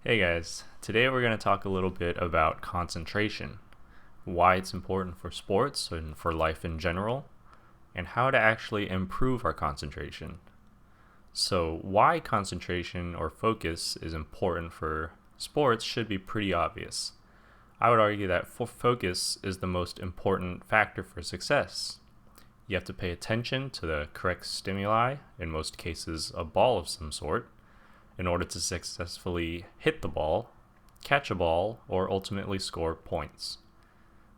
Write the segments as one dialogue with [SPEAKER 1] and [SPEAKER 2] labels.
[SPEAKER 1] Hey guys, today we're going to talk a little bit about concentration, why it's important for sports and for life in general, and how to actually improve our concentration. So, why concentration or focus is important for sports should be pretty obvious. I would argue that focus is the most important factor for success. You have to pay attention to the correct stimuli, in most cases, a ball of some sort, in order to successfully hit the ball, catch a ball, or ultimately score points.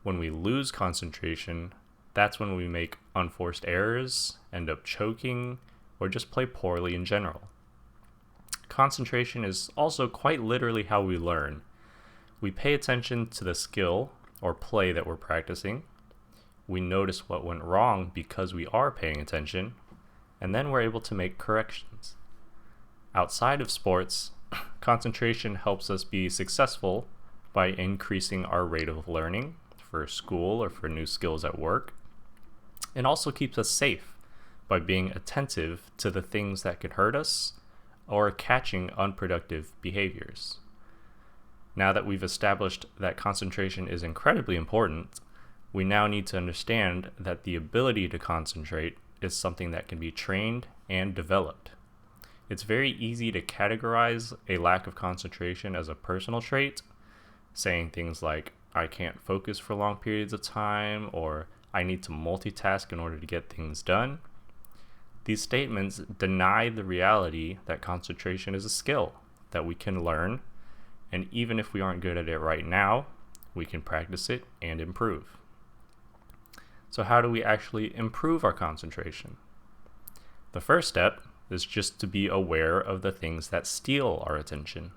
[SPEAKER 1] When we lose concentration, that's when we make unforced errors, end up choking, or just play poorly in general. Concentration is also quite literally how we learn. We pay attention to the skill or play that we're practicing. We notice what went wrong because we are paying attention, and then we're able to make corrections. Outside of sports, concentration helps us be successful by increasing our rate of learning for school or for new skills at work, and also keeps us safe by being attentive to the things that could hurt us or catching unproductive behaviors. Now that we've established that concentration is incredibly important, we now need to understand that the ability to concentrate is something that can be trained and developed. It's very easy to categorize a lack of concentration as a personal trait, saying things like, I can't focus for long periods of time, or I need to multitask in order to get things done. These statements deny the reality that concentration is a skill that we can learn, and even if we aren't good at it right now, we can practice it and improve. So how do we actually improve our concentration? The first step is just to be aware of the things that steal our attention.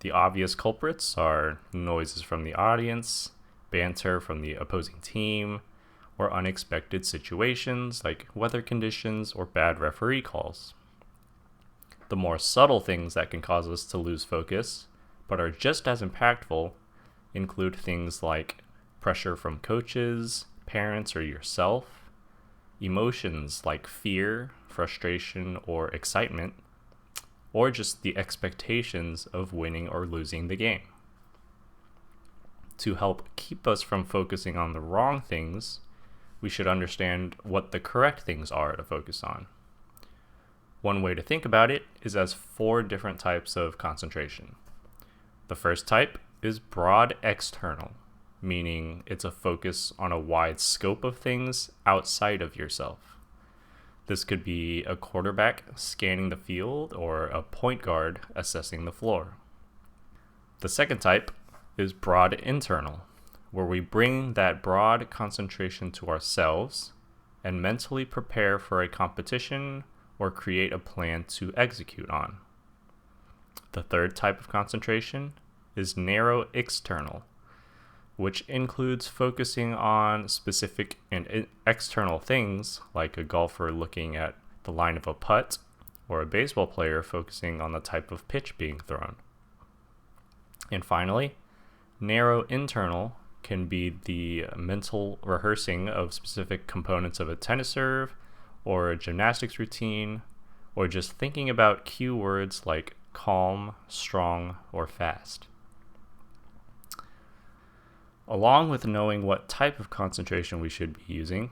[SPEAKER 1] The obvious culprits are noises from the audience, banter from the opposing team, or unexpected situations like weather conditions or bad referee calls. The more subtle things that can cause us to lose focus, but are just as impactful, include things like pressure from coaches, parents, or yourself, emotions like fear, frustration, or excitement, or just the expectations of winning or losing the game. To help keep us from focusing on the wrong things, we should understand what the correct things are to focus on. One way to think about it is as 4 different types of concentration. The first type is broad external, meaning it's a focus on a wide scope of things outside of yourself. This could be a quarterback scanning the field or a point guard assessing the floor. The second type is broad internal, where we bring that broad concentration to ourselves and mentally prepare for a competition or create a plan to execute on. The third type of concentration is narrow external, which includes focusing on specific and external things, like a golfer looking at the line of a putt, or a baseball player focusing on the type of pitch being thrown. And finally, narrow internal can be the mental rehearsing of specific components of a tennis serve, or a gymnastics routine, or just thinking about cue words like calm, strong, or fast. Along with knowing what type of concentration we should be using,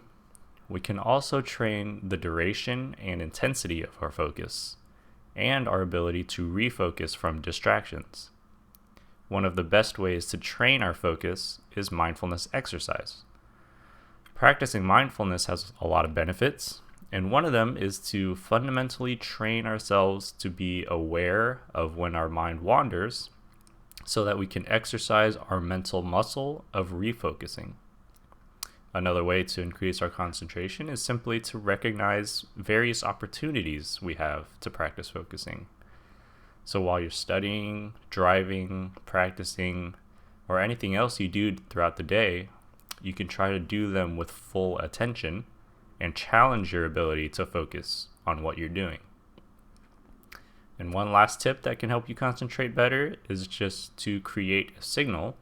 [SPEAKER 1] we can also train the duration and intensity of our focus and our ability to refocus from distractions. One of the best ways to train our focus is mindfulness exercise. Practicing mindfulness has a lot of benefits, and one of them is to fundamentally train ourselves to be aware of when our mind wanders, so that we can exercise our mental muscle of refocusing. Another way to increase our concentration is simply to recognize various opportunities we have to practice focusing. So while you're studying, driving, practicing, or anything else you do throughout the day, you can try to do them with full attention and challenge your ability to focus on what you're doing. And one last tip that can help you concentrate better is just to create a signal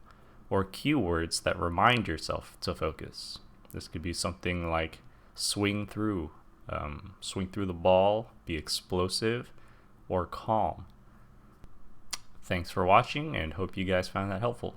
[SPEAKER 1] or keywords that remind yourself to focus. This could be something like swing through the ball, be explosive, or calm. Thanks for watching and hope you guys found that helpful.